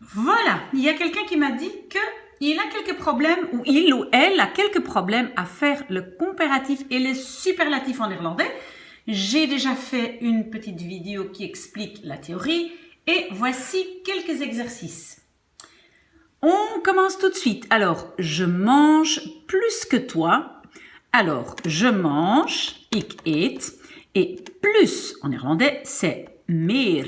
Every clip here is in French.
Voilà, il y a quelqu'un qui m'a dit qu'il a quelques problèmes, ou il ou elle a quelques problèmes à faire le comparatif et le superlatif en néerlandais. J'ai déjà fait une petite vidéo qui explique la théorie et voici quelques exercices. On commence tout de suite. Alors, je mange plus que toi. Alors, je mange, ik eet, et plus en néerlandais, c'est meer.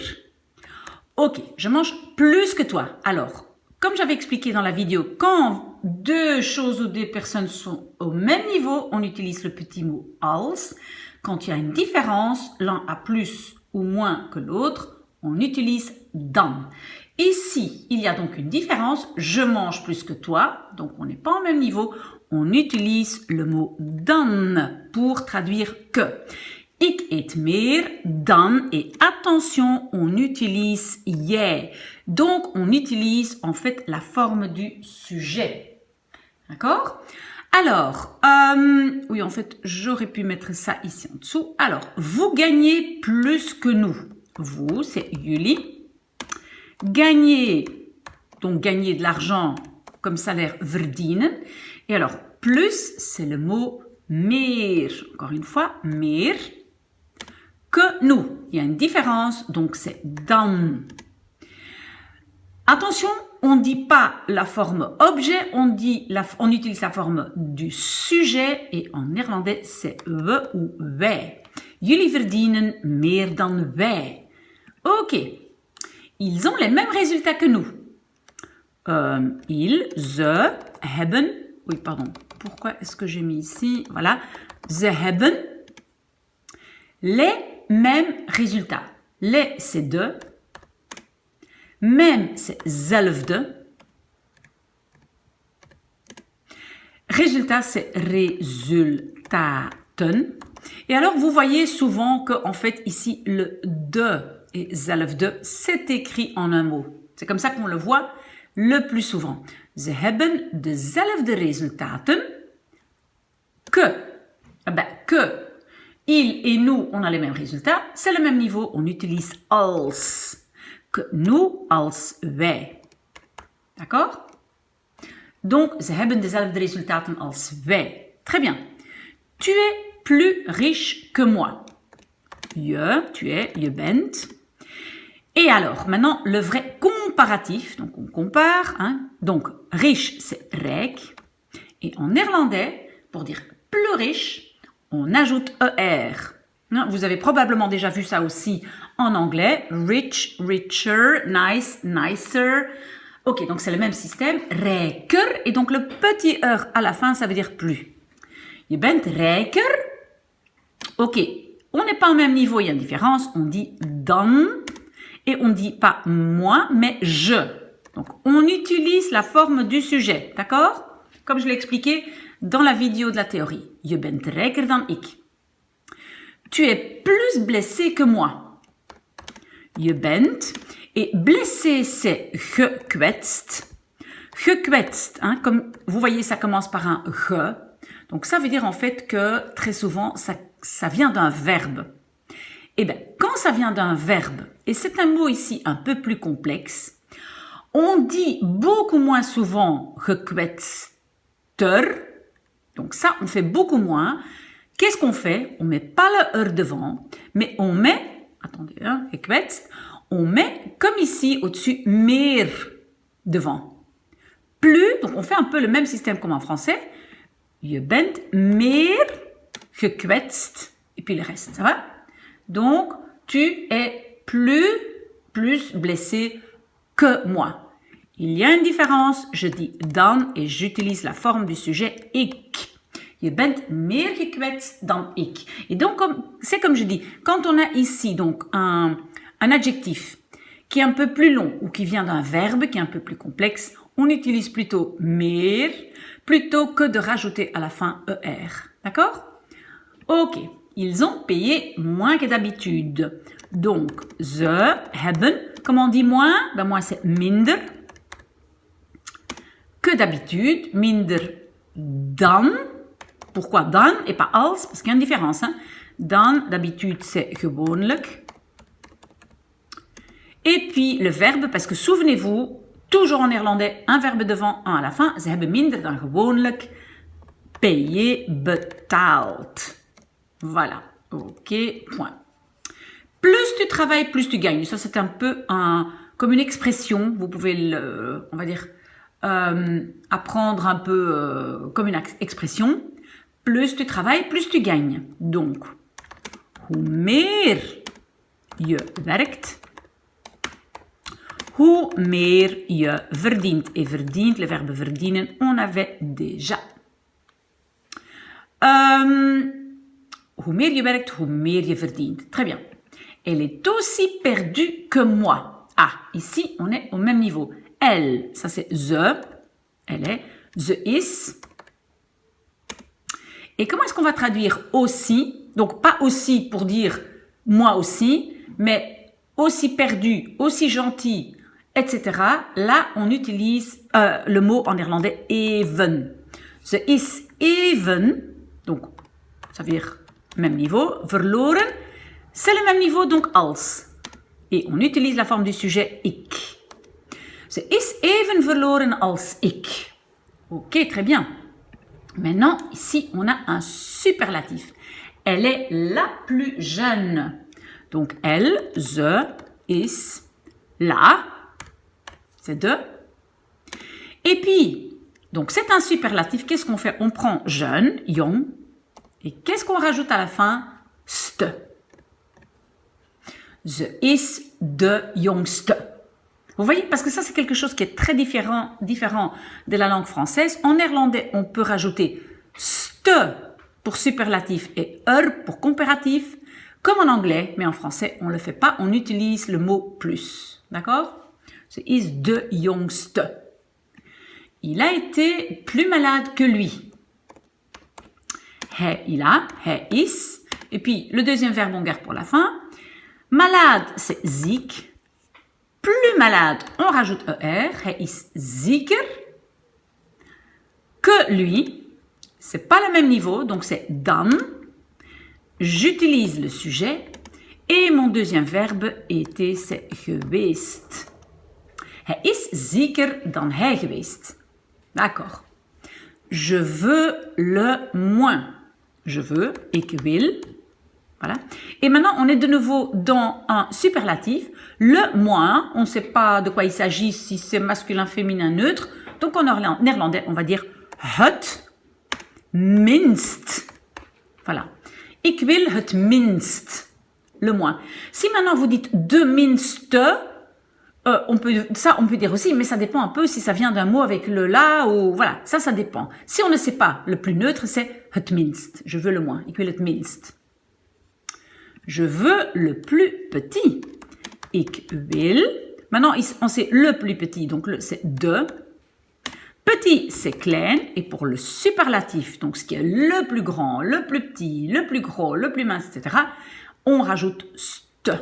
Ok, je mange plus que toi. Alors, comme j'avais expliqué dans la vidéo, quand deux choses ou deux personnes sont au même niveau, on utilise le petit mot als. Quand il y a une différence, l'un a plus ou moins que l'autre, on utilise dan. Ici, il y a donc une différence, je mange plus que toi, donc on n'est pas au même niveau, on utilise le mot dan pour traduire que. Ik eet meer dan, et attention, on utilise jij. Donc, on utilise en fait la forme du sujet. D'accord? Alors, oui, en fait, j'aurais pu mettre ça ici en dessous. Alors, vous gagnez plus que nous. Vous, c'est jullie. Gagner, donc gagner de l'argent comme salaire, verdienen. Et alors, plus, c'est le mot meer. Encore une fois, meer. Que nous. Il y a une différence, donc c'est dan. Attention, on ne dit pas la forme objet, on utilise la forme du sujet et en néerlandais c'est we ou wij. Jullie verdienen meer dan wij. Ok, ils ont les mêmes résultats que nous. Ils, ze, hebben, oui pardon, pourquoi est-ce que j'ai mis ici, voilà, ze hebben les mêmes résultats. Les, c'est de. Même, c'est zelfde. Résultat, c'est resultaten. Et alors, vous voyez souvent que, en fait, ici, le de et zelfde, c'est écrit en un mot. C'est comme ça qu'on le voit le plus souvent. Ze hebben dezelfde resultaten que. Que. Il et nous, on a les mêmes résultats. C'est le même niveau. On utilise als. Que nous, als wij. D'accord? Donc, ze hebben dezelfde resultaten als wij. Très bien. Tu es plus riche que moi. Je bent. Et alors, maintenant, le vrai comparatif. Donc, on compare. Hein? Donc, riche, c'est rijk. Et en néerlandais, pour dire plus riche, on ajoute ER. Vous avez probablement déjà vu ça aussi en anglais. Rich, richer, nice, nicer. Ok, donc c'est le même système. Rijker. Et donc le petit er à la fin, ça veut dire plus. Je bent rijker. Ok, on n'est pas au même niveau, il y a une différence. On dit dan. Et on ne dit pas moi, mais je. Donc on utilise la forme du sujet. D'accord? Comme je l'ai expliqué dans la vidéo de la théorie. Je bent rijker dan ik. Tu es plus blessé que moi. Je bent. Et blessé, c'est gekwetst. Gekwetst, hein, comme vous voyez, ça commence par un ge. Donc ça veut dire en fait que très souvent, ça vient d'un verbe. Eh bien, quand ça vient d'un verbe, et c'est un mot ici un peu plus complexe, on dit beaucoup moins souvent gekwetster. Donc ça, on fait beaucoup moins. Qu'est-ce qu'on fait? On met pas le devant, mais on met, attendez, hein, gekwetst, on met comme ici au-dessus meer devant. Plus, donc on fait un peu le même système comme en français. Je bent meer gekwetst, et puis le reste, ça va? Donc, tu es plus blessé que moi. Il y a une différence, je dis dan et j'utilise la forme du sujet ik. Je bent meer gekwetst dan ik. Et donc, c'est comme je dis, quand on a ici donc un adjectif qui est un peu plus long ou qui vient d'un verbe qui est un peu plus complexe, on utilise plutôt meer plutôt que de rajouter à la fin er. D'accord? Ok, ils ont payé moins que d'habitude. Donc, ze hebben, comment on dit moins? Ben moins c'est minder que d'habitude, minder dan. Pourquoi dan et pas als? Parce qu'il y a une différence. Hein? Dan, d'habitude, c'est gewoonlijk. Et puis le verbe, parce que souvenez-vous, toujours en néerlandais, un verbe devant, un à la fin. Ze hebben minder dan gewoonlijk payé, betaald. Voilà. Ok, point. Plus tu travailles, plus tu gagnes. Ça, c'est un peu comme une expression. Vous pouvez, on va dire, apprendre un peu comme une expression. Plus tu travailles, plus tu gagnes. Donc, hoe meer je werkt, hoe meer je verdient. Et verdient, le verbe verdienen, on avait déjà. Hoe meer je werkt, hoe meer je verdient. Très bien. Elle est aussi perdue que moi. Ah, ici, on est au même niveau. Elle, ça c'est ze. Elle est. Ze is. Et comment est-ce qu'on va traduire aussi? Donc, pas aussi pour dire moi aussi, mais aussi perdu, aussi gentil, etc. Là, on utilise le mot en néerlandais even. Ze is even. Donc, ça veut dire même niveau. Verloren, c'est le même niveau donc als. Et on utilise la forme du sujet ik. Ze is even verloren als ik. Ok, très bien. Maintenant, ici, on a un superlatif. Elle est la plus jeune. Donc, elle, ze, is, la. C'est deux. Et puis, donc c'est un superlatif. Qu'est-ce qu'on fait? On prend jeune, jong. Et qu'est-ce qu'on rajoute à la fin? Ste. Ze is de jongste. Vous voyez, parce que ça, c'est quelque chose qui est très différent de la langue française. En néerlandais, on peut rajouter ste pour superlatif et pour comparatif, comme en anglais, mais en français, on ne le fait pas. On utilise le mot plus. D'accord? Ze is de jongste. Il a été plus malade que lui. Hij is. Et puis, le deuxième verbe, on garde pour la fin. Malade, c'est ziek. Plus malade, on rajoute er. Hij is zieker que lui. C'est pas le même niveau, donc c'est dan. J'utilise le sujet. Et mon deuxième verbe était, c'est geweest. Hij is zieker dan hij geweest. D'accord. Je veux le moins. Je veux, ik wil. Voilà. Et maintenant, on est de nouveau dans un superlatif. Le moins, on ne sait pas de quoi il s'agit, si c'est masculin, féminin, neutre. Donc, en néerlandais, on va dire het minst. Voilà. Ik wil het minst. Le moins. Si maintenant vous dites de minste, on peut dire aussi, mais ça dépend un peu si ça vient d'un mot avec le la ou voilà, ça dépend. Si on ne sait pas, le plus neutre, c'est het minst. Je veux le moins. Ik wil het minst. Je veux le plus petit. Ik wil. Maintenant, on sait le plus petit, donc c'est de. Petit, c'est klein. Et pour le superlatif, donc ce qui est le plus grand, le plus petit, le plus gros, le plus mince, etc., on rajoute ste.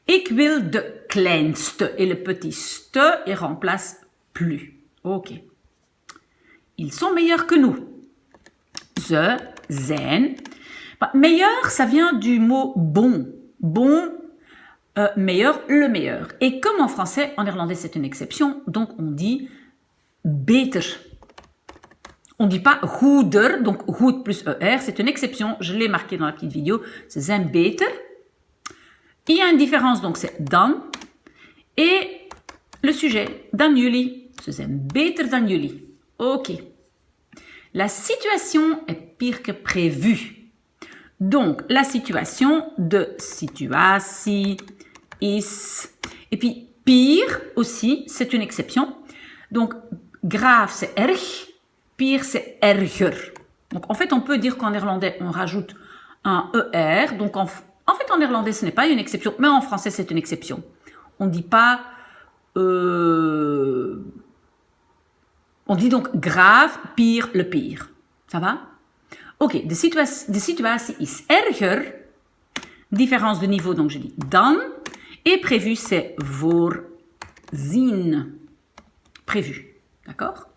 Ik wil de kleinste. Et le petit ste, il remplace plus. Ok. Ils sont meilleurs que nous. Ze zijn. Meilleur, ça vient du mot bon. Bon, meilleur, le meilleur. Et comme en français, en néerlandais, c'est une exception, donc on dit beter. On ne dit pas goeder, donc goed plus er, c'est une exception. Je l'ai marqué dans la petite vidéo. Ze zijn beter. Il y a une différence, donc c'est dan. Et le sujet, dan jullie. Ze zijn beter dan jullie. Ok. La situation est pire que prévu. Donc, la situation de situatie, is. Et puis, pire aussi, c'est une exception. Donc, grave, c'est erg. Pire, c'est erger. Donc, en fait, on peut dire qu'en néerlandais, on rajoute un ER. Donc, en fait, en néerlandais, ce n'est pas une exception, mais en français, c'est une exception. On ne dit pas... on dit donc grave, pire, le pire. Ça va? Ok, de situatie is erger. Différence de niveau, donc je dis dan. Et prévu, c'est voorzien. Prévu. D'accord?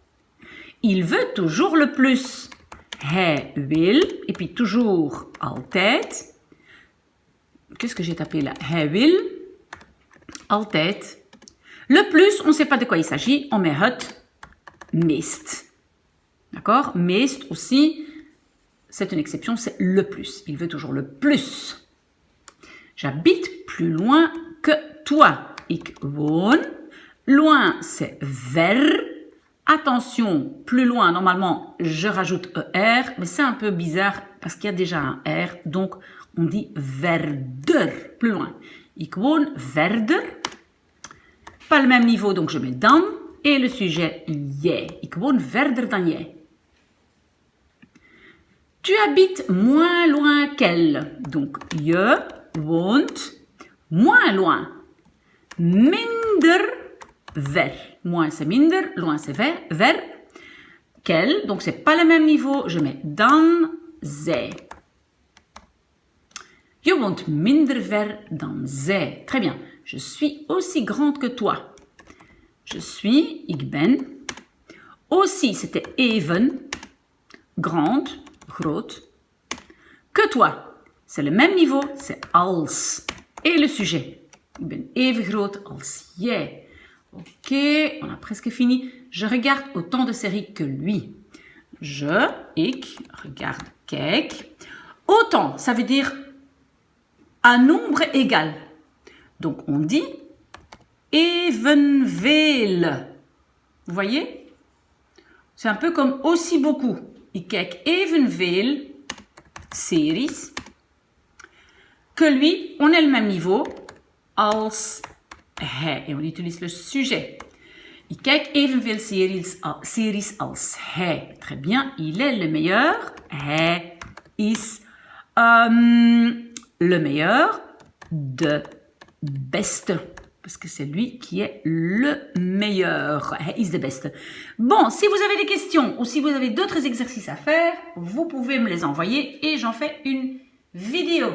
Il veut toujours le plus. Hij wil. Et puis toujours altijd. Qu'est-ce que j'ai tapé là? Hij wil. Altijd. Le plus, on ne sait pas de quoi il s'agit, on met het meest. D'accord? Meest aussi, c'est une exception, c'est le plus. Il veut toujours le plus. J'habite plus loin que toi. Ik woon. Loin, c'est ver. Attention, plus loin, normalement, je rajoute ER, mais c'est un peu bizarre parce qu'il y a déjà un R, donc on dit verder, plus loin. Ik woon verder. Pas le même niveau, donc je mets dan. Et le sujet, jij. Ik woon verder dan jij. Tu habites moins loin qu'elle. Donc, je woont moins loin. Minder ver. Moins c'est minder, loin c'est ver. Qu'elle, donc c'est pas le même niveau, je mets dan zij. Je woont minder ver dan zij. Très bien. Je suis aussi grande que toi. Je suis, ik ben. Aussi, c'était even. Grande, groot. Que toi. C'est le même niveau, c'est als. Et le sujet. Ik ben even groot als jij. Ok, on a presque fini. Je regarde autant de séries que lui. Ik, regarde, kijk. Autant, ça veut dire un nombre égal. Donc on dit evenveel. Vous voyez? C'est un peu comme aussi beaucoup. Ik kijk evenveel series. Que lui, on est le même niveau als hij. Et on utilise le sujet. Ik kijk evenveel series als hij. Très bien, il est le meilleur. Hij is le meilleur. De beste. Parce que c'est lui qui est le meilleur. Hij is de beste. Bon, si vous avez des questions ou si vous avez d'autres exercices à faire, vous pouvez me les envoyer et j'en fais une vidéo.